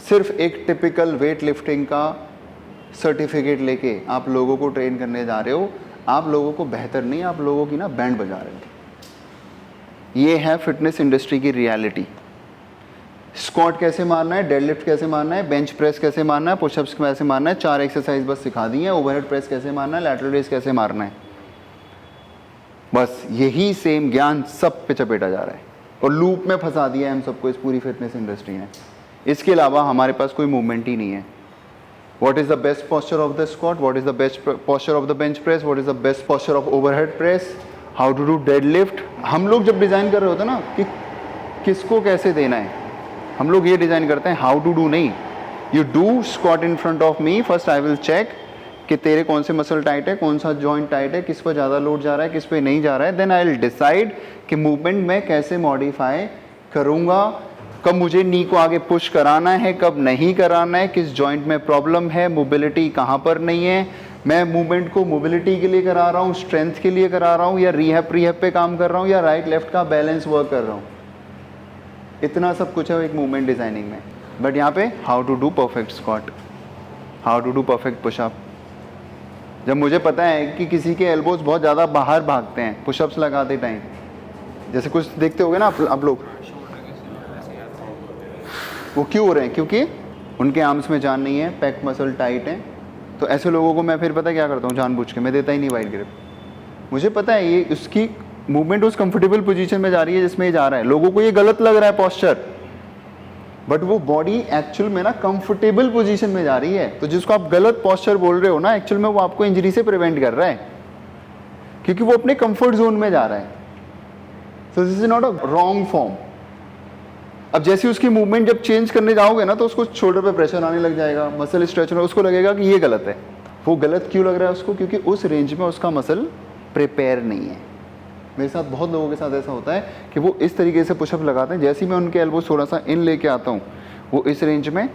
सिर्फ एक typical weight lifting का सर्टिफिकेट लेके आप लोगों को ट्रेन करने जा रहे हो, आप लोगों को बेहतर नहीं, आप लोगों की ना बैंड बजा रहे हो। ये है फिटनेस इंडस्ट्री की रियलिटी। स्क्वाट कैसे मारना है, डेडलिफ्ट कैसे मारना है, बेंच प्रेस कैसे मारना है, पुशअप्स कैसे मारना है, 4 एक्सरसाइज बस सिखा दी है। ओवरहेड प्रेस कैसे मारना है, लैटरल रेज कैसे मारना है, बस यही सेम ज्ञान सब पे चपेटा जा रहा है और लूप में फंसा दिया है हम सबको इस पूरी फिटनेस इंडस्ट्री ने। इसके अलावा हमारे पास कोई मूवमेंट ही नहीं है। What is the best posture of the squat? What is the best posture of the bench press? What is the best posture of overhead press? How to do deadlift? हम लोग जब डिज़ाइन कर रहे होते हैं ना कि किसको कैसे देना है, हम लोग ये डिज़ाइन करते हैं हाउ टू डू नहीं। You do squat in front of me, first I will check कि तेरे कौन से मसल टाइट है, कौन सा जॉइंट टाइट है, किस पर ज़्यादा लोड जा रहा है, किस पे नहीं जा रहा है। देन आई विल डिसाइड कि मूवमेंट में कैसे मॉडिफाई करूँगा, कब मुझे नी को आगे पुश कराना है, कब नहीं कराना है, किस जॉइंट में प्रॉब्लम है, मोबिलिटी कहाँ पर नहीं है, मैं मूवमेंट को मोबिलिटी के लिए करा रहा हूँ, स्ट्रेंथ के लिए करा रहा हूँ, या रिहैब पे काम कर रहा हूँ, या राइट लेफ्ट का बैलेंस वर्क कर रहा हूँ। इतना सब कुछ है एक मूवमेंट डिज़ाइनिंग में। बट यहाँ पे how to do perfect squat, how to do perfect pushup. जब मुझे पता है कि किसी के एल्बोज बहुत ज़्यादा बाहर भागते हैं पुशअप्स लगाते टाइम, जैसे कुछ देखते होगे ना आप लोग, वो क्यों हो रहे हैं? क्योंकि उनके आर्म्स में जान नहीं है, पैक मसल टाइट है। तो ऐसे लोगों को मैं फिर पता क्या करता हूँ, जानबूझ के मैं देता ही नहीं वाइड ग्रिप। मुझे पता है ये उसकी मूवमेंट उस कंफर्टेबल पोजीशन में जा रही है जिसमें ये जा रहा है। लोगों को ये गलत लग रहा है पोस्चर, बट वो बॉडी एक्चुअल में ना कंफर्टेबल पोजीशन में जा रही है। तो जिसको आप गलत पोस्चर बोल रहे हो ना, एक्चुअल में वो आपको इंजरी से प्रिवेंट कर रहा है, क्योंकि वो अपने कंफर्ट जोन में जा रहा है। So this is not a wrong form. अब जैसे उसकी मूवमेंट जब चेंज करने जाओगे ना, तो उसको शोल्डर पे प्रेशर आने लग जाएगा, मसल स्ट्रेच होना, उसको लगेगा कि ये गलत है। वो गलत क्यों लग रहा है उसको? क्योंकि उस रेंज में उसका मसल प्रिपेयर नहीं है। मेरे साथ बहुत लोगों के साथ ऐसा होता है कि वो इस तरीके से पुशअप लगाते हैं, जैसे ही मैं उनके एल्बो थोड़ा सा इन लेके आता हूँ, वो इस रेंज में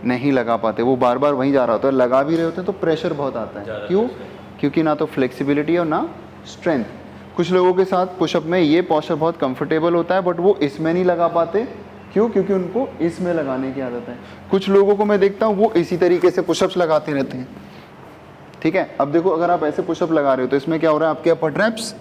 नहीं लगा पाते। वो बार बार वहीं जा रहा होता है, लगा भी रहे होते हैं तो प्रेशर बहुत आता है। क्यों? क्योंकि ना तो फ्लेक्सिबिलिटी और ना स्ट्रेंथ। कुछ लोगों के साथ पुशअप में ये पोस्चर बहुत कंफर्टेबल होता है, बट वो इसमें नहीं लगा पाते। क्यों? क्योंकि उनको इसमें लगाने की आदत है। कुछ लोगों को मैं देखता हूँ वो इसी तरीके से पुशअप्स लगाते रहते हैं। ठीक है, अब देखो, अगर आप ऐसे पुशअप लगा रहे हो तो इसमें क्या हो रहा है, आपके अपर ट्रैप्स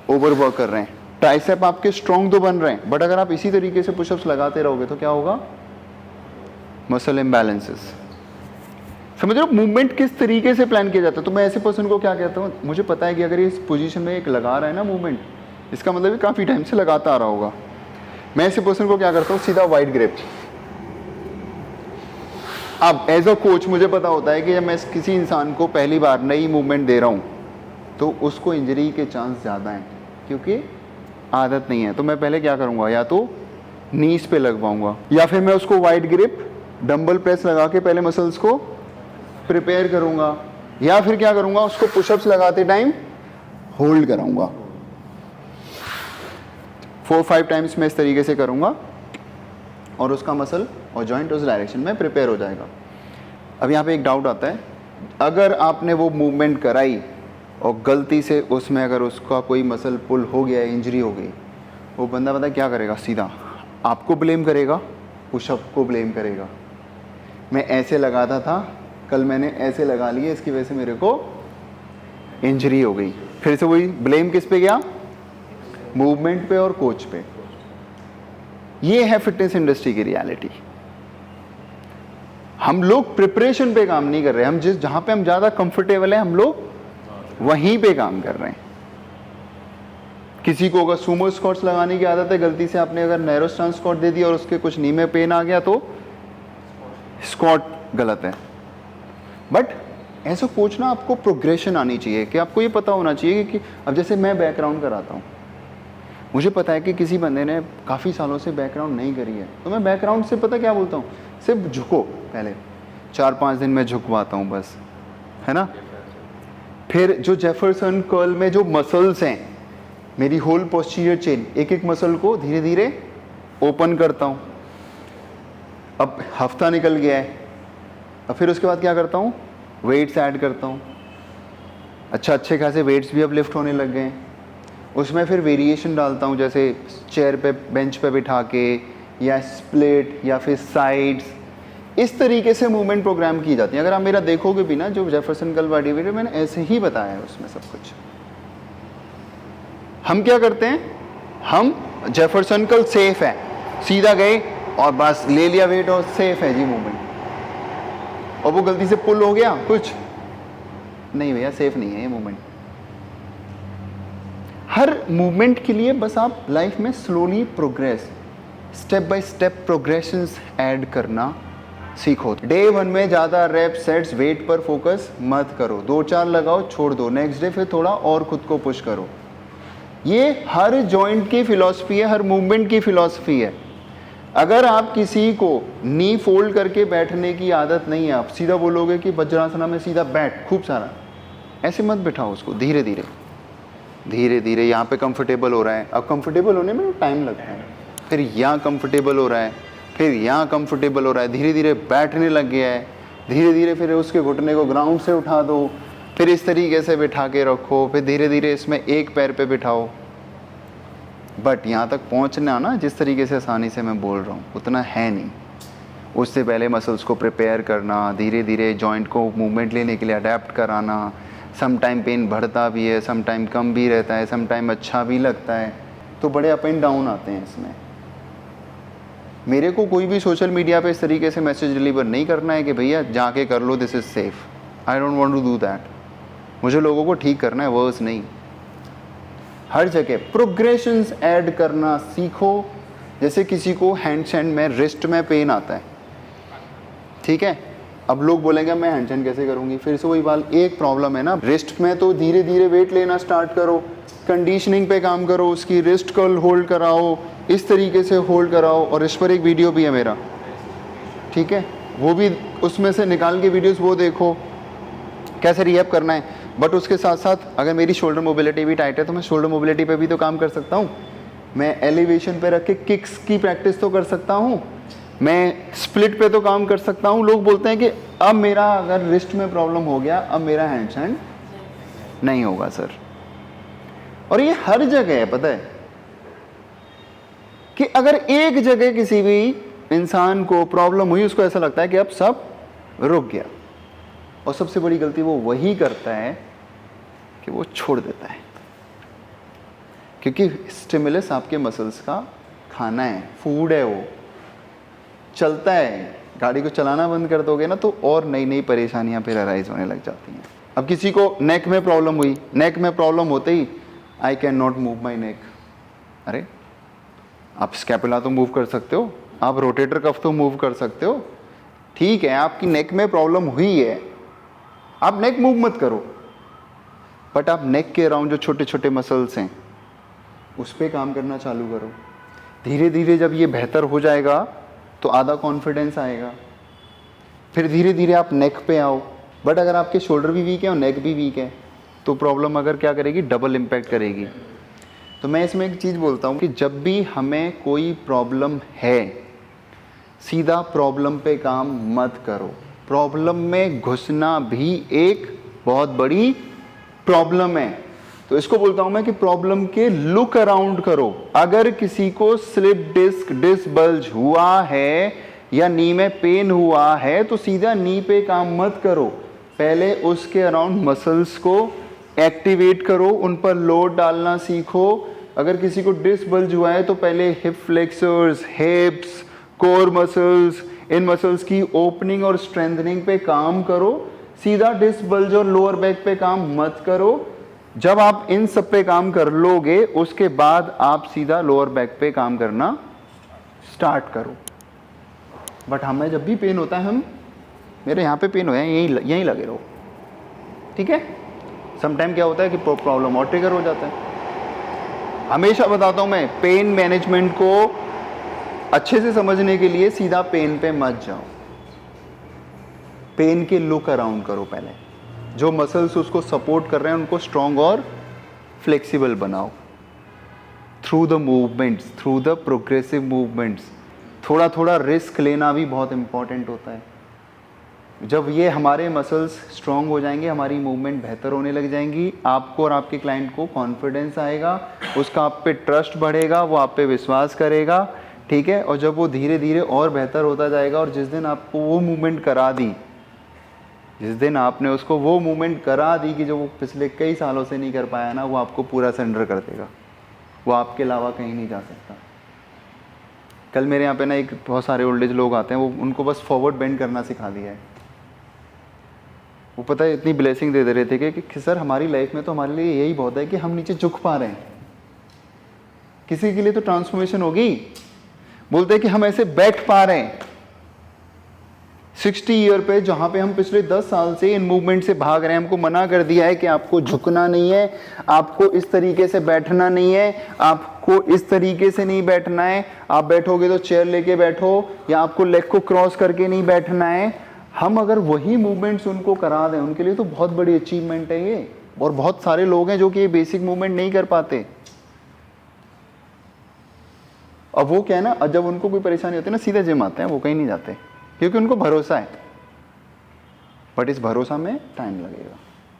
ओवरवर्क कर रहे हैं, ट्राइसेप आपके स्ट्रॉन्ग तो बन रहे हैं, बट अगर आप इसी तरीके से पुशअप्स लगाते रहोगे तो क्या होगा? Muscle imbalances. समझ रहे हो मूवमेंट किस तरीके से प्लान किया जाता है? तो मैं ऐसे पर्सन को क्या कहता हूँ, मुझे पता है कि अगर ये इस पोजीशन में एक लगा रहा है ना मूवमेंट, इसका मतलब ये काफ़ी टाइम से लगाता आ रहा होगा। मैं ऐसे पर्सन को क्या करता हूँ, सीधा वाइड ग्रिप। अब एज अ कोच मुझे पता होता है कि जब मैं किसी इंसान को पहली बार नई मूवमेंट दे रहा हूँ तो उसको इंजरी के चांस ज़्यादा हैं, क्योंकि आदत नहीं है। तो मैं पहले क्या करूँगा, या तो नीज पे लगवाऊंगा, या फिर मैं उसको वाइड ग्रिप डंबल प्रेस लगा के पहले मसल्स को प्रिपेयर करूंगा, या फिर क्या करूंगा, उसको पुशअप्स लगाते टाइम होल्ड कराऊंगा। 4-5 टाइम्स मैं इस तरीके से करूंगा और उसका मसल और जॉइंट उस डायरेक्शन में प्रिपेयर हो जाएगा। अब यहाँ पे एक डाउट आता है, अगर आपने वो मूवमेंट कराई और गलती से उसमें अगर उसका कोई मसल पुल हो गया, इंजरी हो गई, वो बंदा पता क्या करेगा? सीधा आपको ब्लेम करेगा, पुशअप को ब्लेम करेगा। मैं ऐसे लगाता था, कल मैंने ऐसे लगा लिए, इसकी वजह से मेरे को इंजरी हो गई। फिर से वही ब्लेम किस पे गया? मूवमेंट पे और कोच पे। ये है फिटनेस इंडस्ट्री की रियलिटी। हम लोग प्रिपरेशन पे काम नहीं कर रहे, हम जहां पे हम ज्यादा कंफर्टेबल है हम लोग वहीं पे काम कर रहे हैं। किसी को अगर सुमो स्क्वाट्स लगाने की आदत है, गलती से आपने अगर नैरो स्टांस स्क्वाट दे दिया और उसके कुछ नी में पेन आ गया तो स्क्वाट गलत है। बट ऐसा कोच ना, आपको प्रोग्रेशन आनी चाहिए कि आपको ये पता होना चाहिए कि अब जैसे मैं बैकग्राउंड कराता हूँ, मुझे पता है कि किसी बंदे ने काफ़ी सालों से बैकग्राउंड नहीं करी है, तो मैं बैकग्राउंड से पता क्या बोलता हूँ, सिर्फ झुको, पहले 4-5 दिन में झुकवाता हूँ बस, है ना। फिर जो जेफरसन कर्ल में जो मसल्स हैं, मेरी होल पोस्टीरियर चेन, एक एक मसल को धीरे धीरे ओपन करता हूँ। अब हफ्ता निकल गया है, अब फिर उसके बाद क्या करता हूँ, वेट्स ऐड करता हूँ। अच्छा, अच्छे खासे वेट्स भी अब लिफ्ट होने लग गए हैं। उसमें फिर वेरिएशन डालता हूँ, जैसे चेयर पे, बेंच पे बिठा के, या स्प्लिट या फिर साइड्स, इस तरीके से मूवमेंट प्रोग्राम की जाती है। अगर आप मेरा देखोगे भी ना, जो जेफरसन कर्ल बॉडी वेट मैंने ऐसे ही बताया है उसमें सब कुछ। हम क्या करते हैं, हम जेफरसन कर्ल सेफ है, सीधा गए और बस ले लिया वेट और सेफ है जी मूवमेंट, और वो गलती से पुल हो गया कुछ नहीं, भैया सेफ नहीं है ये मूवमेंट। हर मूवमेंट के लिए बस आप लाइफ में slowly progress, step by step progressions add करना सीखो। डे 1 में ज़्यादा रेप सेट्स वेट पर फोकस मत करो, 2-4 लगाओ छोड़ दो, नेक्स्ट डे फिर थोड़ा और खुद को पुश करो। ये हर जॉइंट की फिलॉसफी है, हर मूवमेंट की फिलॉसफी है। अगर आप किसी को नी फोल्ड करके बैठने की आदत नहीं है, आप सीधा बोलोगे कि वज्रासना में सीधा बैठ खूब सारा, ऐसे मत बिठाओ उसको। धीरे धीरे धीरे धीरे यहाँ पे कंफर्टेबल हो रहा है, अब कंफर्टेबल होने में टाइम लगता है, फिर यहाँ कंफर्टेबल हो रहा है, फिर यहाँ कंफर्टेबल हो रहा है, धीरे धीरे बैठने लग गया है, धीरे धीरे फिर उसके घुटने को ग्राउंड से उठा दो, फिर इस तरीके से बिठा के रखो, फिर धीरे धीरे इसमें एक पैर पे बिठाओ। बट यहाँ तक पहुँचना ना, जिस तरीके से आसानी से मैं बोल रहा हूँ उतना है नहीं। उससे पहले मसल्स को प्रिपेयर करना, धीरे धीरे जॉइंट को मूवमेंट लेने के लिए अडेप्ट कराना। सम टाइम पेन बढ़ता भी है, सम टाइम कम भी रहता है, सम टाइम अच्छा भी लगता है, तो बड़े अप एंड डाउन आते हैं इसमें। मेरे को कोई भी सोशल मीडिया पे इस तरीके से मैसेज डिलीवर नहीं करना है कि भैया जाके कर लो, this is safe. I don't want to do that. मुझे लोगों को ठीक करना है, वर्स नहीं। हर जगह प्रोग्रेशंस ऐड करना सीखो। जैसे किसी को हैंडस्टैंड में रिस्ट में पेन आता है, ठीक है, अब लोग बोलेंगे मैं हैंडस्टैंड कैसे करूँगी, फिर से वही बात, एक प्रॉब्लम है ना रिस्ट में, तो धीरे धीरे वेट लेना स्टार्ट करो, कंडीशनिंग पे काम करो, उसकी रिस्ट कर्ल होल्ड कराओ, इस तरीके से होल्ड कराओ। और इस पर एक वीडियो भी है मेरा, ठीक है, वो भी उसमें से निकाल के वीडियोस वो देखो कैसे रिहैब करना है। बट उसके साथ साथ अगर मेरी शोल्डर मोबिलिटी भी टाइट है तो मैं शोल्डर मोबिलिटी पे भी तो काम कर सकता हूँ। मैं एलिवेशन पे रख के किक्स की प्रैक्टिस तो कर सकता हूँ, मैं स्प्लिट पे तो काम कर सकता हूँ। लोग बोलते हैं कि अब मेरा अगर रिस्ट में प्रॉब्लम हो गया, अब मेरा हैंडस्टैंड नहीं होगा सर। और ये हर जगह है, पता है कि अगर एक जगह किसी भी इंसान को प्रॉब्लम हुई, उसको ऐसा लगता है कि अब सब रुक गया। और सबसे बड़ी गलती वो वही करता है कि वो छोड़ देता है, क्योंकि स्टिमुलस आपके मसल्स का खाना है, फूड है, वो चलता है। गाड़ी को चलाना बंद कर दोगे ना तो और नई नई परेशानियां फिर अराइज होने लग जाती हैं। अब किसी को नेक में प्रॉब्लम हुई, नेक में प्रॉब्लम होते ही I can not move my neck. अरे आप स्कैपुला तो मूव कर सकते हो, आप रोटेटर कफ तो मूव कर सकते हो, ठीक है, आपकी नेक में प्रॉब्लम हुई है, आप नेक मूव मत करो, बट आप नेक के अराउंड जो छोटे छोटे मसल्स हैं उस पर काम करना चालू करो। धीरे धीरे जब ये बेहतर हो जाएगा तो आधा कॉन्फिडेंस आएगा, फिर धीरे धीरे आप नेक पे आओ। बट अगर आपके शोल्डर भी वीक है और नेक भी वीक है तो प्रॉब्लम अगर क्या करेगी, डबल इम्पैक्ट करेगी। तो मैं इसमें एक चीज़ बोलता हूँ कि जब भी हमें कोई प्रॉब्लम है, सीधा प्रॉब्लम पे काम मत करो। प्रॉब्लम में घुसना भी एक बहुत बड़ी प्रॉब्लम है। तो इसको बोलता हूं मैं कि प्रॉब्लम के लुक अराउंड करो। अगर किसी को स्लिप डिस्क बल्ज हुआ है या नी में पेन हुआ है तो सीधा नी पे काम मत करो, पहले उसके अराउंड मसल्स को एक्टिवेट करो, उन पर लोड डालना सीखो। अगर किसी को डिस्क बल्ज हुआ है तो पहले hip flexors, hips, core muscles, इन मसल्स की ओपनिंग और स्ट्रेंथनिंग पे काम करो। सीधा डिस्क बल्ज और लोअर बैक पे काम मत करो। जब आप इन सब पे काम कर लोगे उसके बाद आप सीधा लोअर बैक पे काम करना स्टार्ट करो। बट हमें जब भी पेन होता है, हम मेरे यहाँ पे पेन हो है यहीं लगे रहो, ठीक है। समटाइम क्या होता है कि प्रॉब्लम और ट्रिगर हो जाता है। हमेशा बताता हूँ मैं, पेन मैनेजमेंट को अच्छे से समझने के लिए सीधा पेन पे मत जाओ, पेन के लुक अराउंड करो। पहले जो मसल्स उसको सपोर्ट कर रहे हैं उनको स्ट्रॉन्ग और फ्लेक्सिबल बनाओ through the movements, through the progressive movements. थोड़ा थोड़ा रिस्क लेना भी बहुत इंपॉर्टेंट होता है। जब ये हमारे मसल्स स्ट्रॉन्ग हो जाएंगे, हमारी मूवमेंट बेहतर होने लग जाएंगी, आपको और आपके क्लाइंट को कॉन्फिडेंस आएगा, उसका आप पे ट्रस्ट बढ़ेगा, वो आप पे विश्वास करेगा। ठीक है। और जब वो धीरे धीरे और बेहतर होता जाएगा, और जिस दिन आपको वो मूवमेंट करा दी, जिस दिन आपने उसको वो मूवमेंट करा दी कि जो वो पिछले कई सालों से नहीं कर पाया ना, वो आपको पूरा सरेंडर कर देगा। वो आपके अलावा कहीं नहीं जा सकता। कल मेरे यहाँ पे ना एक बहुत सारे ओल्ड एज लोग आते हैं, वो उनको बस फॉरवर्ड बेंड करना सिखा दिया है। वो पता है इतनी ब्लेसिंग दे दे रहे थे कि सर हमारी लाइफ में तो हमारे लिए यही बहुत है कि हम नीचे झुक पा रहे हैं। किसी के लिए तो ट्रांसफॉर्मेशन होगी। बोलते हैं कि हम ऐसे बैठ पा रहे हैं 60 ईयर पे, जहां पे हम पिछले 10 साल से इन मूवमेंट से भाग रहे हैं। हमको मना कर दिया है कि आपको झुकना नहीं है, आपको इस तरीके से बैठना नहीं है, आपको इस तरीके से नहीं बैठना है। आप बैठोगे तो चेयर लेके बैठो, या आपको लेग को क्रॉस करके नहीं बैठना है। हम अगर वही मूवमेंट्स उनको करा दें, उनके लिए तो बहुत बड़ी अचीवमेंट है ये। और बहुत सारे लोग हैं जो कि ये बेसिक मूवमेंट नहीं कर पाते। अब वो क्या है ना, जब उनको कोई परेशानी होती है ना, सीधे जिम आते हैं, वो कहीं नहीं जाते, क्योंकि उनको भरोसा है। बट इस भरोसा में टाइम लगेगा।